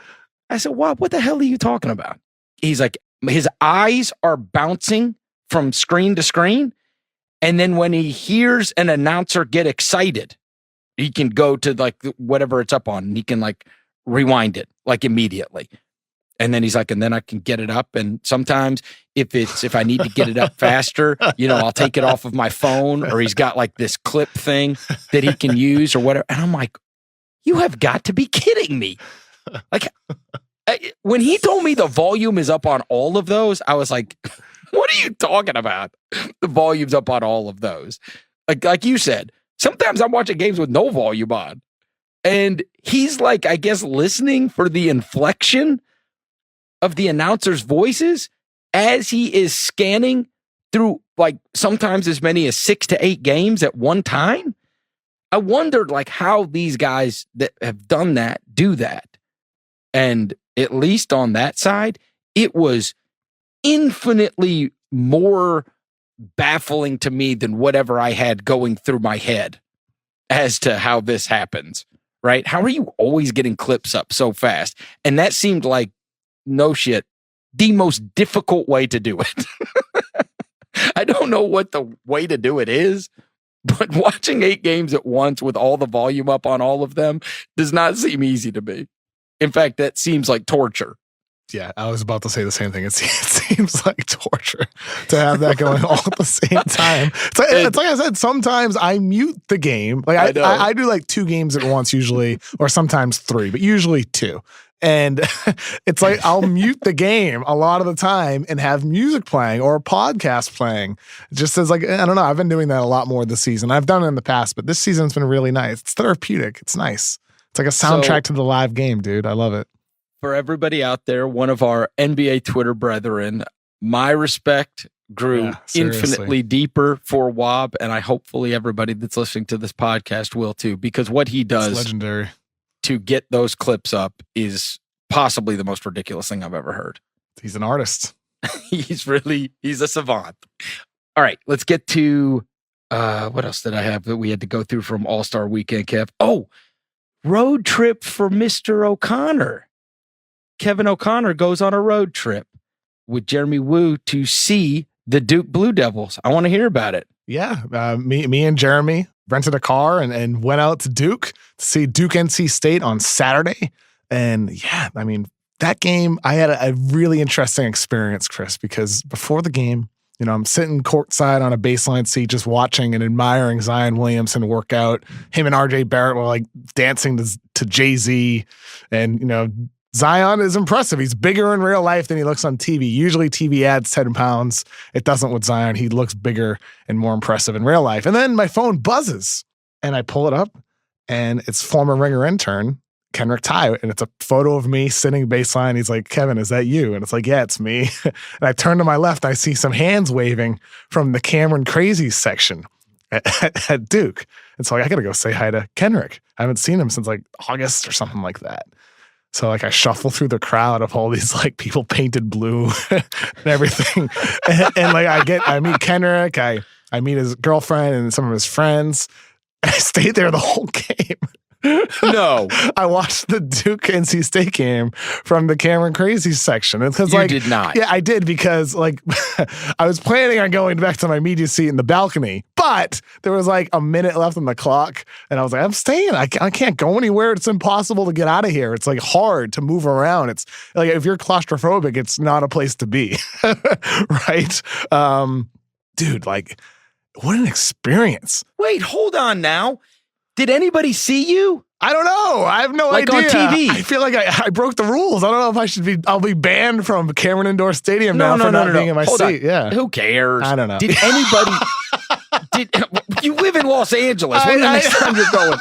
I said, what the hell are you talking about? He's like, his eyes are bouncing from screen to screen. And then when he hears an announcer get excited, he can go to like whatever it's up on and he can like rewind it like immediately. And then he's like, and then I can get it up. And sometimes if I need to get it up faster, I'll take it off of my phone, or he's got like this clip thing that he can use or whatever. And I'm like, you have got to be kidding me. Like when he told me the volume is up on all of those, I was like, what are you talking about? The volume's up on all of those. Like you said, sometimes I'm watching games with no volume on. And he's like, I guess, listening for the inflection of the announcers' voices as he is scanning through like sometimes as many as 6 to 8 games at one time. I wondered like how these guys that have done that do that. And at least on that side, it was infinitely more baffling to me than whatever I had going through my head as to how this happens, right? How are you always getting clips up so fast? And that seemed like, no shit, the most difficult way to do it. I don't know what the way to do it is, but watching 8 games at once with all the volume up on all of them does not seem easy to me. In fact, that seems like torture. Yeah, I was about to say the same thing. It seems like torture to have that going all at the same time. It's like I said, sometimes I mute the game. Like I do like 2 games at once usually, or sometimes 3, but usually 2. And it's like I'll mute the game a lot of the time and have music playing or a podcast playing. Just as like, I don't know, I've been doing that a lot more this season. I've done it in the past, but this season's been really nice. It's therapeutic. It's nice. It's like a soundtrack to the live game, dude. I love it. for everybody out there, one of our NBA Twitter brethren, my respect grew infinitely deeper for Wob, and hopefully everybody that's listening to this podcast will too, because what he does legendary to get those clips up is possibly the most ridiculous thing I've ever heard. He's an artist. He's a savant. All right, let's get to what else did I have that we had to go through from All-Star Weekend, Kev? Oh, road trip for Mr. O'Connor. Kevin O'Connor goes on a road trip with Jeremy Woo to see the Duke Blue Devils. I want to hear about it. Yeah, me and Jeremy rented a car and went out to Duke to see Duke NC State on Saturday. And yeah, I mean, that game, I had a really interesting experience, Chris, because before the game, you know, I'm sitting courtside on a baseline seat, just watching and admiring Zion Williamson work out. Him and RJ Barrett were like dancing to Jay-Z. And, you know, Zion is impressive. He's bigger in real life than he looks on TV. Usually TV adds 10 pounds. It doesn't with Zion. He looks bigger and more impressive in real life. And then my phone buzzes and I pull it up and it's former Ringer intern Kenrick Ty, and it's a photo of me sitting baseline. He's like, Kevin, is that you? And it's like, yeah, it's me. And I turn to my left, I see some hands waving from the Cameron Crazies section at Duke. And so like, I got to go say hi to Kenrick. I haven't seen him since like August or something like that. So like I shuffle through the crowd of all these like people painted blue and everything. and like I meet Kenrick, I meet his girlfriend and some of his friends. I stayed there the whole game. No, I watched the Duke NC State game from the Cameron Crazy section. Because you did not. Yeah, I did because like I was planning on going back to my media seat in the balcony, but there was like a minute left on the clock, and I was like, I'm staying. I can't go anywhere. It's impossible to get out of here. It's like hard to move around. It's like if you're claustrophobic, it's not a place to be, right? Dude, like what an experience. Wait, hold on now. Did anybody see you? I don't know. I have no idea. Like on TV. I feel like I broke the rules. I don't know if I'll be banned from Cameron Indoor Stadium now for not being in my seat. On. Yeah. Who cares? I don't know. Did anybody you live in Los Angeles. When's the next time you're going?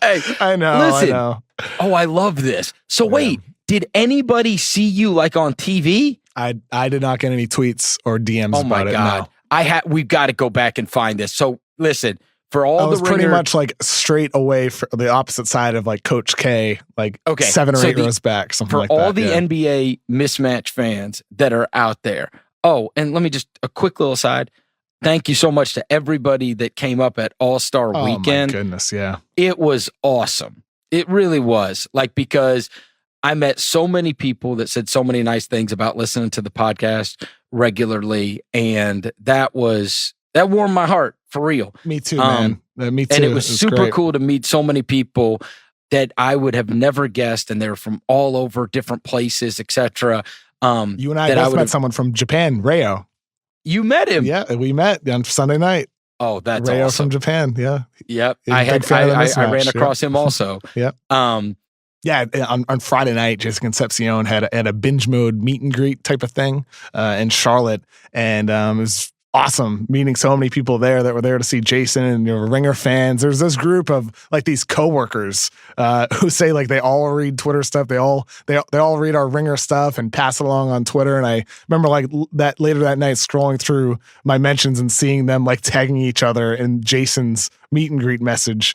Hey, I know. Listen. I know. Oh, I love this. So wait, did anybody see you like on TV? I did not get any tweets or DMs about it. God. No. We've got to go back and find this. So listen, for all I was the pretty much like straight away for the opposite side of like Coach K, like 7 or 8 rows back, something like that. For all the NBA mismatch fans that are out there. Oh, and let me just a quick little aside. Thank you so much to everybody that came up at All-Star Weekend. Oh my goodness, yeah. It was awesome. It really was. Like, because I met so many people that said so many nice things about listening to the podcast regularly, and that warmed my heart. For real. Me too, man. Me too. And it was super great. cool to meet so many people that I would have never guessed, and they're from all over different places, etc. You and I both met someone from Japan, Rayo. You met him? Yeah, we met on Sunday night. Oh, that's Rayo awesome. from Japan, yeah. Yep. I ran across him also. Yep. Yeah, on Friday night, Jason Concepcion had a binge mode meet and greet type of thing in Charlotte, and it was awesome meeting so many people there that were there to see Jason and Ringer fans. There's this group of like these coworkers who say like they all read Twitter stuff. They all read our Ringer stuff and pass it along on Twitter. And I remember like that later that night scrolling through my mentions and seeing them like tagging each other in Jason's meet and greet message.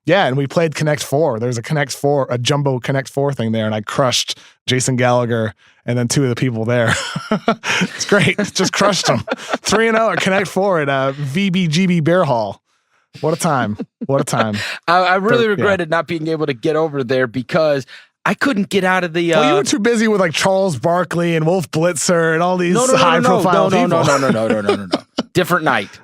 Yeah, and we played Connect 4. There's a jumbo Connect 4 thing there, and I crushed Jason Gallagher and then 2 of the people there. It's great. Just crushed them. 3-0 at Connect 4 at VBGB Bear Hall. What a time. What a time. I really regretted not being able to get over there because I couldn't get out of the... well, you were too busy with like Charles Barkley and Wolf Blitzer and all these high-profile people. No. Different night.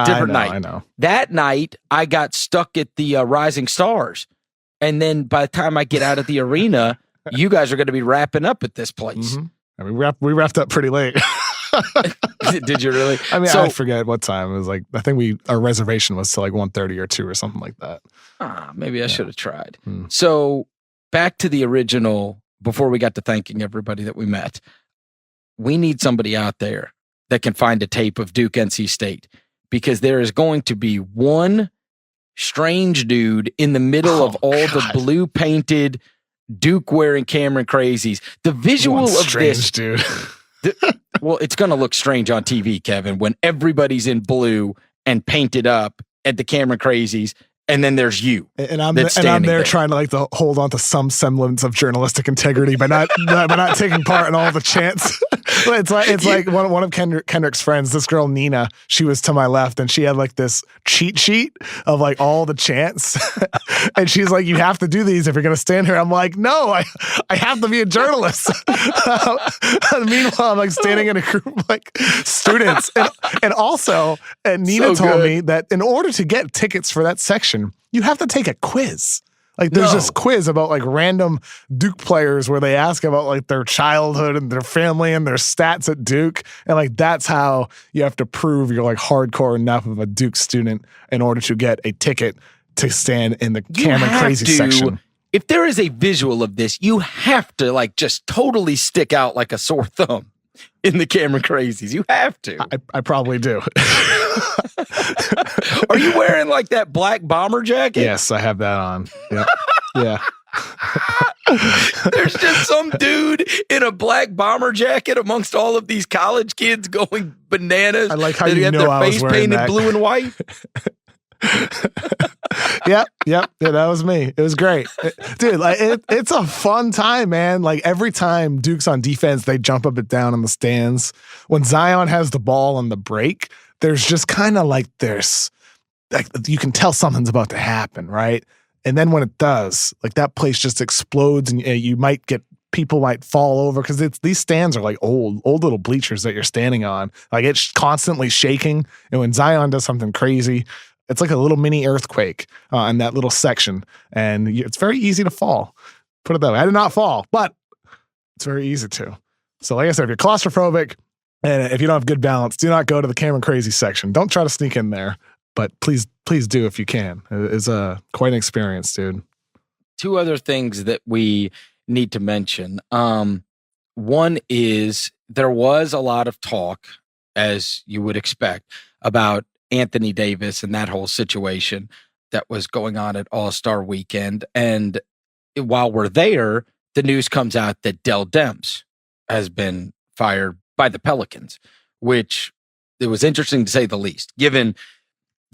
Different night. I know. That night, I got stuck at the Rising Stars. And then by the time I get out of the arena, you guys are going to be wrapping up at this place. Mm-hmm. I mean, we wrapped up pretty late. Did you really? I mean, I forget what time. It was like, I think our reservation was to like 1:30 or 2 or something like that. Maybe I should have tried. So back to the original, before we got to thanking everybody that we met, we need somebody out there that can find a tape of Duke NC State. Because there is going to be one strange dude in the middle of all the blue painted Duke wearing Cameron Crazies. The visual of strange, this, dude. well, it's going to look strange on TV, Kevin, when everybody's in blue and painted up at the Cameron Crazies, and then there's you. And I'm there trying to hold on to some semblance of journalistic integrity by not taking part in all the chants. It's like one of Kendrick's friends, this girl Nina, she was to my left and she had like this cheat sheet of like all the chants. And she's like, you have to do these if you're going to stand here. I'm like, no, I have to be a journalist. Meanwhile, I'm like standing in a group of like students. And also, Nina told me that in order to get tickets for that section, you have to take a quiz. Like there's this quiz about like random Duke players where they ask about like their childhood and their family and their stats at Duke. And like that's how you have to prove you're like hardcore enough of a Duke student in order to get a ticket to stand in the Cameron Crazy section. If there is a visual of this, you have to like just totally stick out like a sore thumb in the Cameron Crazies. You have to. I probably do. Are you wearing like that black bomber jacket? Yes, I have that on. Yep. Yeah. There's just some dude in a black bomber jacket amongst all of these college kids going bananas. I like how you know I was wearing that. Blue and white. Yep. Yeah, that was me. It was great. Dude, like it's a fun time, man. Like every time Duke's on defense, they jump up and down in the stands. When Zion has the ball on the break, there's just kind of like you can tell something's about to happen, right? And then when it does, like that place just explodes and you might get people might fall over because these stands are like old little bleachers that you're standing on. Like it's constantly shaking. And when Zion does something crazy, it's like a little mini earthquake in that little section. And it's very easy to fall. Put it that way. I did not fall, but it's very easy to. So like I said, if you're claustrophobic and if you don't have good balance, do not go to the Cameron Crazy section. Don't try to sneak in there. But please do if you can. It's quite an experience, dude. Two other things that we need to mention. One is there was a lot of talk, as you would expect, about Anthony Davis and that whole situation that was going on at All-Star Weekend. And while we're there, the news comes out that Dell Demps has been fired by the Pelicans, which it was interesting to say the least, given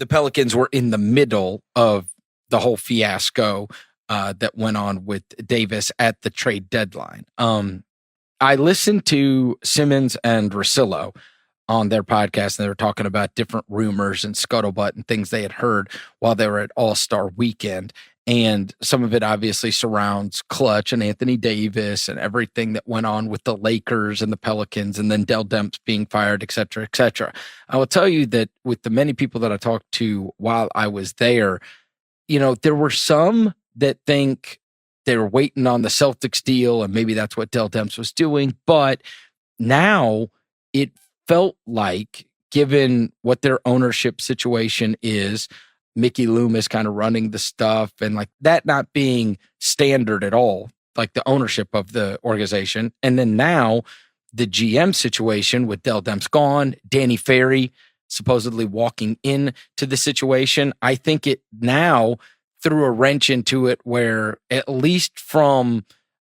the Pelicans were in the middle of the whole fiasco that went on with Davis at the trade deadline. I listened to Simmons and Russillo on their podcast, and they were talking about different rumors and scuttlebutt and things they had heard while they were at All-Star Weekend. And some of it obviously surrounds Clutch and Anthony Davis and everything that went on with the Lakers and the Pelicans and then Dell Demps being fired, et cetera, et cetera. I will tell you that with the many people that I talked to while I was there, there were some that think they were waiting on the Celtics deal and maybe that's what Dell Demps was doing. But now it felt like, given what their ownership situation is, Mickey Loomis kind of running the stuff and like that not being standard at all, like the ownership of the organization. And then now the GM situation with Dell Demps gone, Danny Ferry supposedly walking in to the situation. I think it now threw a wrench into it where, at least from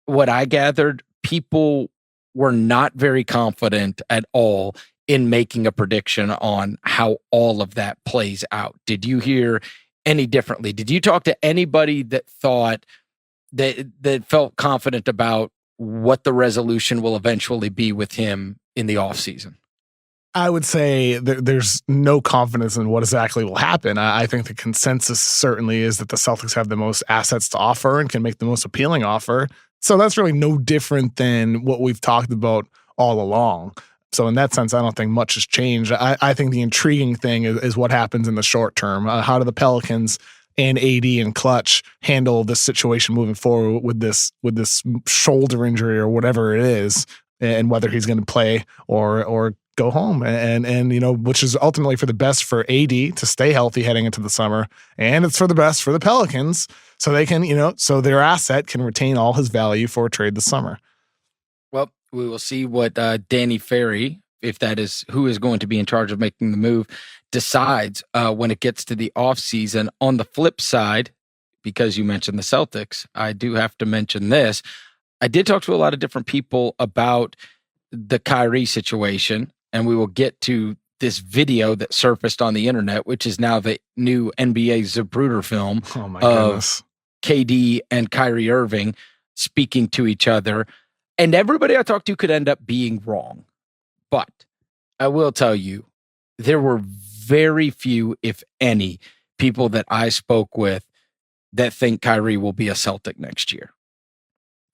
what I gathered, people were not very confident at all in making a prediction on how all of that plays out. Did you hear any differently? Did you talk to anybody that thought that felt confident about what the resolution will eventually be with him in the offseason? I would say there's no confidence in what exactly will happen. I think the consensus certainly is that the Celtics have the most assets to offer and can make the most appealing offer. So that's really no different than what we've talked about all along. So in that sense, I don't think much has changed. I think the intriguing thing is what happens in the short term. How do the Pelicans and AD and Clutch handle this situation moving forward with this shoulder injury or whatever it is, and whether he's going to play or go home, and which is ultimately for the best for AD to stay healthy heading into the summer, and it's for the best for the Pelicans so they can so their asset can retain all his value for a trade this summer. Well, we will see what Danny Ferry, if that is who is going to be in charge of making the move, decides when it gets to the offseason. On the flip side, because you mentioned the Celtics, I do have to mention this. I did talk to a lot of different people about the Kyrie situation, and we will get to this video that surfaced on the internet, which is now the new NBA Zapruder film Oh my of goodness. KD and Kyrie Irving speaking to each other. And everybody I talked to could end up being wrong. But I will tell you, there were very few, if any, people that I spoke with that think Kyrie will be a Celtic next year.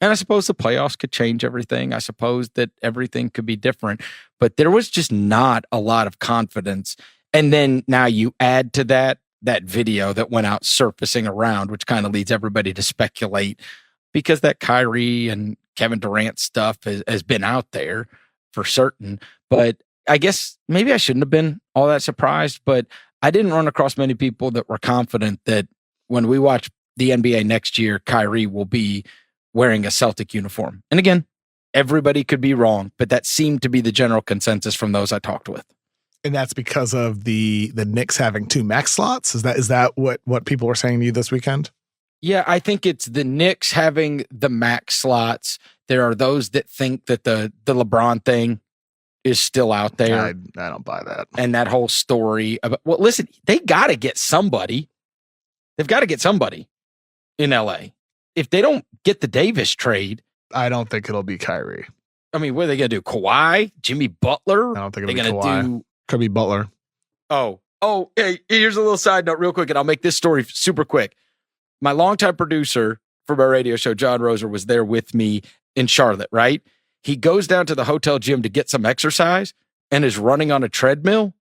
And I suppose the playoffs could change everything. I suppose that everything could be different, but there was just not a lot of confidence. And then now you add to that video that went out surfacing around, which kind of leads everybody to speculate, because that Kyrie and Kevin Durant stuff has been out there for certain. But I guess maybe I shouldn't have been all that surprised, but I didn't run across many people that were confident that when we watch the NBA next year, Kyrie will be wearing a Celtic uniform. And again, everybody could be wrong, but that seemed to be the general consensus from those I talked with. And that's because of the Knicks having 2 max slots? Is that what people were saying to you this weekend? Yeah, I think it's the Knicks having the max slots. There are those that think that the LeBron thing is still out there. I don't buy that. And that whole story about, well, listen, they got to get somebody. They've got to get somebody in LA. If they don't get the Davis trade, I don't think it'll be Kyrie. I mean, what are they going to do? Kawhi? Jimmy Butler? I don't think it'll They're be gonna Kawhi. Could be Butler. Oh, hey, here's a little side note real quick, and I'll make this story super quick. My longtime producer for my radio show, John Roser, was there with me in Charlotte, right? He goes down to the hotel gym to get some exercise and is running on a treadmill.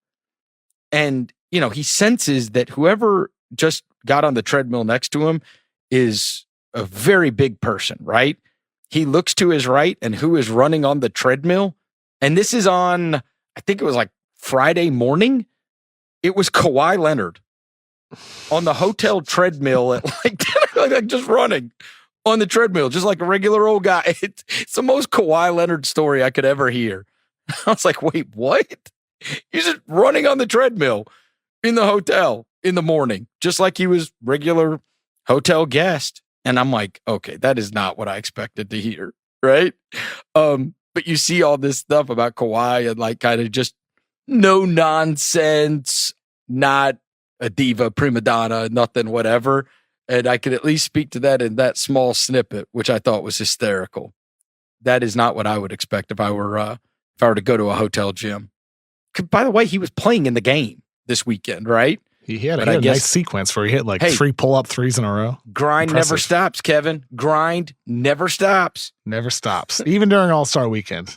And, you know, he senses that whoever just got on the treadmill next to him is a very big person, right? He looks to his right, and who is running on the treadmill? And this is on, I think it was like Friday morning. It was Kawhi Leonard on the hotel treadmill at like just running on the treadmill, just like a regular old guy. It's the most Kawhi Leonard story I could ever hear. I was like, wait, what? He's just running on the treadmill in the hotel in the morning, just like he was regular hotel guest. And I'm like, okay, that is not what I expected to hear, right? But you see all this stuff about Kawhi and like kind of just no nonsense, not a diva, prima donna, nothing, whatever. And I could at least speak to that in that small snippet, which I thought was hysterical. That is not what I would expect if I were to go to a hotel gym. By the way, he was playing in the game this weekend, right? He had a nice sequence where he hit like 3 pull-up threes in a row. Grind Impressive. never stops, Kevin. Grind never stops. Never stops, even during All-Star weekend.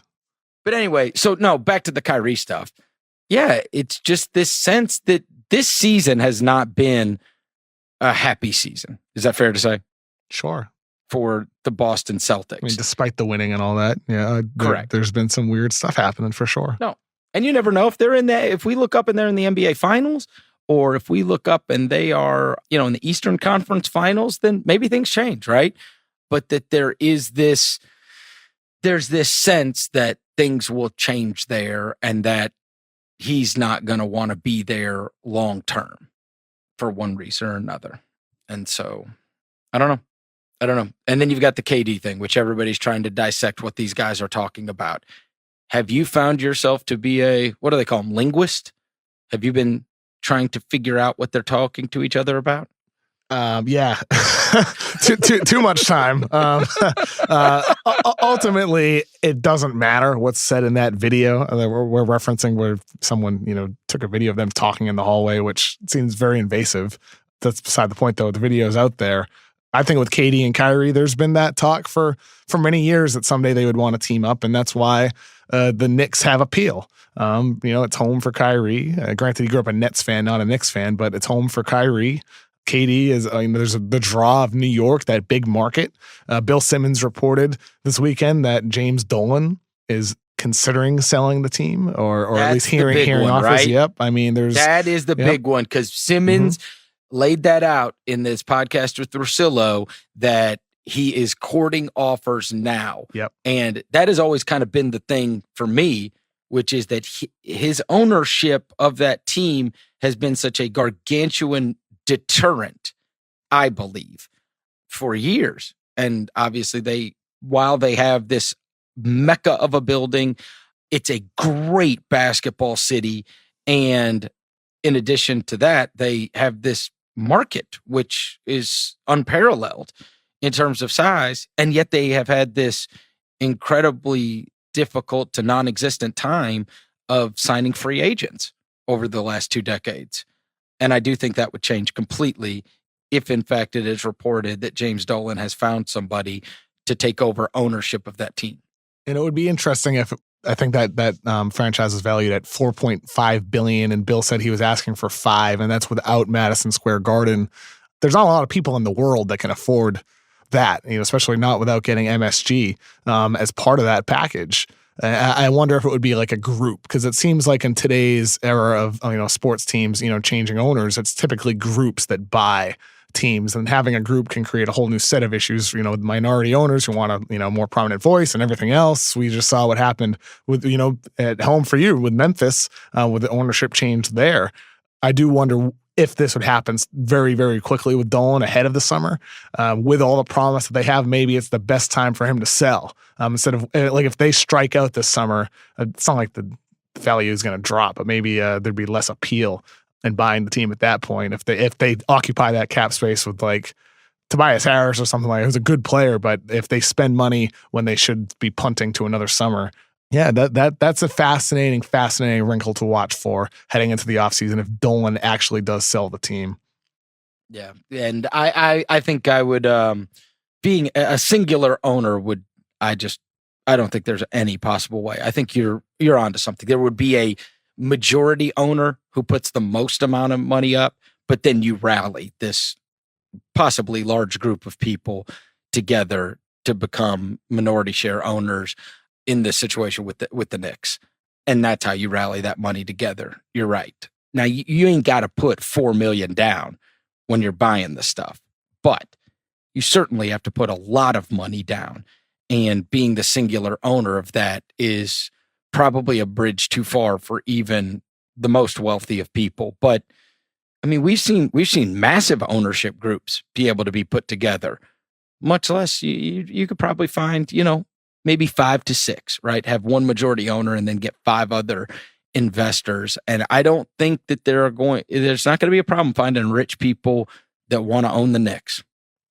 But anyway, so no, back to the Kyrie stuff. Yeah, it's just this sense that this season has not been a happy season. Is that fair to say? Sure. For the Boston Celtics. I mean, despite the winning and all that, yeah, correct. There's been some weird stuff happening for sure. No, and you never know if they're in that. If we look up and they're in the NBA Finals, or if we look up and they are, in the Eastern Conference Finals, then maybe things change, right? But that there's this sense that things will change there, and that he's not going to want to be there long term for one reason or another. And so, I don't know. And then you've got the KD thing, which everybody's trying to dissect what these guys are talking about. Have you found yourself to be what do they call them, linguist? Have you been trying to figure out what they're talking to each other about? Yeah, too much time. Ultimately, it doesn't matter what's said in that video that we're referencing, where someone took a video of them talking in the hallway, which seems very invasive. That's beside the point, though. The video is out there. I think with KD and Kyrie, there's been that talk for many years that someday they would want to team up, and that's why the Knicks have appeal. It's home for Kyrie. Granted, he grew up a Nets fan, not a Knicks fan, but it's home for Kyrie. KD is, there's the draw of New York, that big market. Bill Simmons reported this weekend that James Dolan is considering selling the team, or at least hearing offers. Right? Yep. I mean, that is the big one, because Simmons laid that out in this podcast with Russillo that he is courting offers now. Yep. And that has always kind of been the thing for me, which is that his ownership of that team has been such a gargantuan deterrent I believe, for years. And obviously while they have this mecca of a building, it's a great basketball city. And in addition to that, they have this market, which is unparalleled in terms of size. And yet they have had this incredibly difficult to non-existent time of signing free agents over the last 2 decades. And I do think that would change completely if, in fact, it is reported that James Dolan has found somebody to take over ownership of that team. And it would be interesting if I think that franchise is valued at $4.5 billion, and Bill said he was asking for $5 billion, and that's without Madison Square Garden. There's not a lot of people in the world that can afford that, especially not without getting MSG as part of that package. I wonder if it would be like a group, because it seems like in today's era of sports teams changing owners, it's typically groups that buy teams, and having a group can create a whole new set of issues, with minority owners who want a more prominent voice and everything else. We just saw what happened with at home for you with Memphis with the ownership change there. I do wonder if this would happen very, very quickly with Dolan ahead of the summer, with all the promise that they have. Maybe it's the best time for him to sell instead of like if they strike out this summer. It's not like the value is going to drop, but maybe there'd be less appeal in buying the team at that point if they occupy that cap space with like Tobias Harris or something like that, who's a good player, but if they spend money when they should be punting to another summer. Yeah, that's a fascinating wrinkle to watch for heading into the offseason if Dolan actually does sell the team. Yeah, and I think I would, being a singular owner I don't think there's any possible way. I think you're onto something. There would be a majority owner who puts the most amount of money up, but then you rally this possibly large group of people together to become minority share owners in this situation with the Knicks. And that's how you rally that money together. You're right. Now you ain't got to put $4 million down when you're buying the stuff, but you certainly have to put a lot of money down. And being the singular owner of that is probably a bridge too far for even the most wealthy of people. But I mean, we've seen massive ownership groups be able to be put together. Much less you could probably find, maybe 5 to 6, right? Have one majority owner and then get 5 other investors. And I don't think that there's not going to be a problem finding rich people that want to own the Knicks.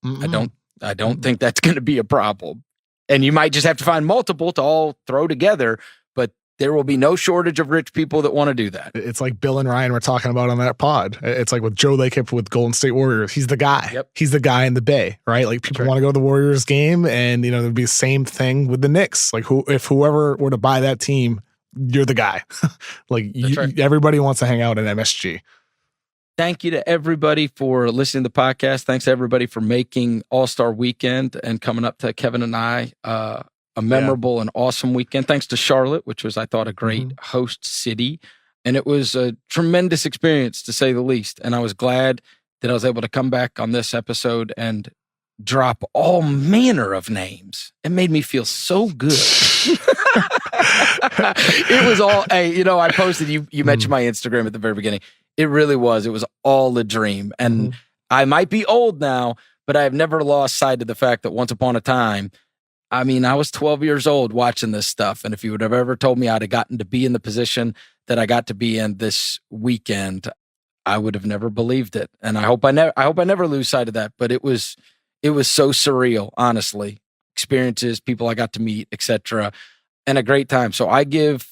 Mm-mm. I don't think that's going to be a problem. And you might just have to find multiple to all throw together, but there will be no shortage of rich people that want to do that. It's like Bill and Ryan were talking about on that pod. It's like with Joe Lacob with Golden State Warriors. He's the guy. Yep. He's the guy in the Bay, right? Like people want to go to the Warriors game, and there'd be the same thing with the Knicks. Like if whoever were to buy that team, you're the guy. Everybody wants to hang out at MSG. Thank you to everybody for listening to the podcast. Thanks to everybody for making All-Star Weekend and coming up to Kevin and I a memorable and awesome weekend. Thanks to Charlotte, which was, I thought, a great host city. And it was a tremendous experience, to say the least. And I was glad that I was able to come back on this episode and drop all manner of names. It made me feel so good. It was all, I posted, you mentioned my Instagram at the very beginning. It really was. It was all a dream. And I might be old now, but I have never lost sight of the fact that once upon a time, I was 12 years old watching this stuff. And if you would have ever told me I'd have gotten to be in the position that I got to be in this weekend, I would have never believed it. And I hope I never lose sight of that. But it was so surreal, honestly. Experiences, people I got to meet, etc., and a great time. So I give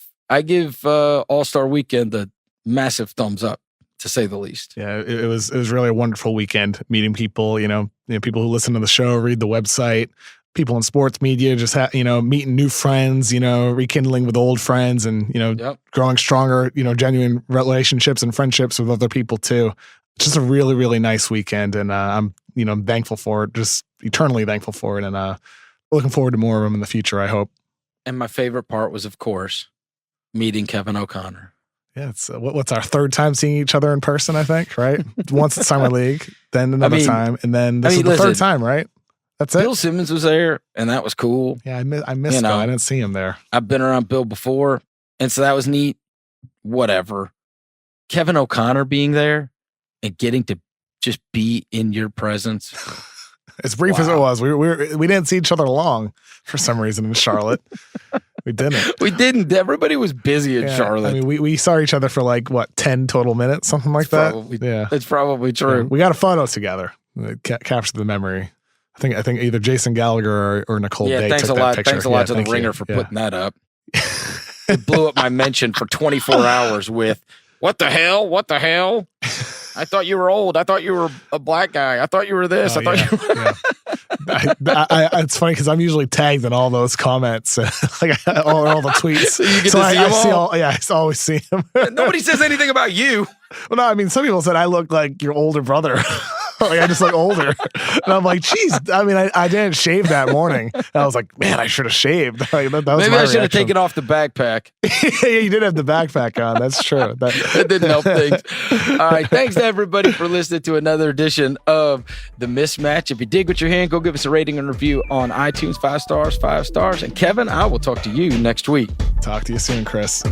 All-Star Weekend a massive thumbs up, to say the least. Yeah, it was really a wonderful weekend, meeting people, people who listen to the show, read the website, people in sports media, just meeting new friends, rekindling with old friends, and growing stronger, genuine relationships and friendships with other people too. Just a really, really nice weekend, and I'm thankful for it, just eternally thankful for it, and looking forward to more of them in the future, I hope. And my favorite part was, of course, meeting Kevin O'Connor. Yeah, it's what's our third time seeing each other in person, I think, right? Once at Summer League, then another time, and then this is the third time, right? That's it. Bill Simmons was there, and that was cool. Yeah, I missed Bill. I didn't see him there. I've been around Bill before, and so that was neat. Whatever. Kevin O'Connor being there and getting to just be in your presence. As brief as it was, we didn't see each other long for some reason in Charlotte. We didn't. We didn't. Everybody was busy in Charlotte. I mean, we saw each other for like, 10 total minutes, something like that? It's probably true. Yeah. We got a photo together. Captured the memory. I think either Jason Gallagher or Nicole Day thanks took a that lot. picture. Thanks a lot to the Ringer for putting that up. It blew up my mention for 24 hours with, what the hell? What the hell? I thought you were old. I thought you were a black guy. I thought you were this. I thought you were... It's funny because I'm usually tagged in all those comments, like all the tweets. So you get to see them all? I always see them. Nobody says anything about you. Well, no, I mean, some people said I look like your older brother. Like I just look older. And I'm like, geez, I mean, I didn't shave that morning. And I was like, man, I should have shaved. Like, that was Maybe I should have taken off the backpack. Yeah, you did have the backpack on. That's true. That didn't help things. All right. Thanks to everybody for listening to another edition of The Mismatch. If you dig what you're hearing, go give us a rating and review on iTunes. 5 stars, 5 stars. And Kevin, I will talk to you next week. Talk to you soon, Chris.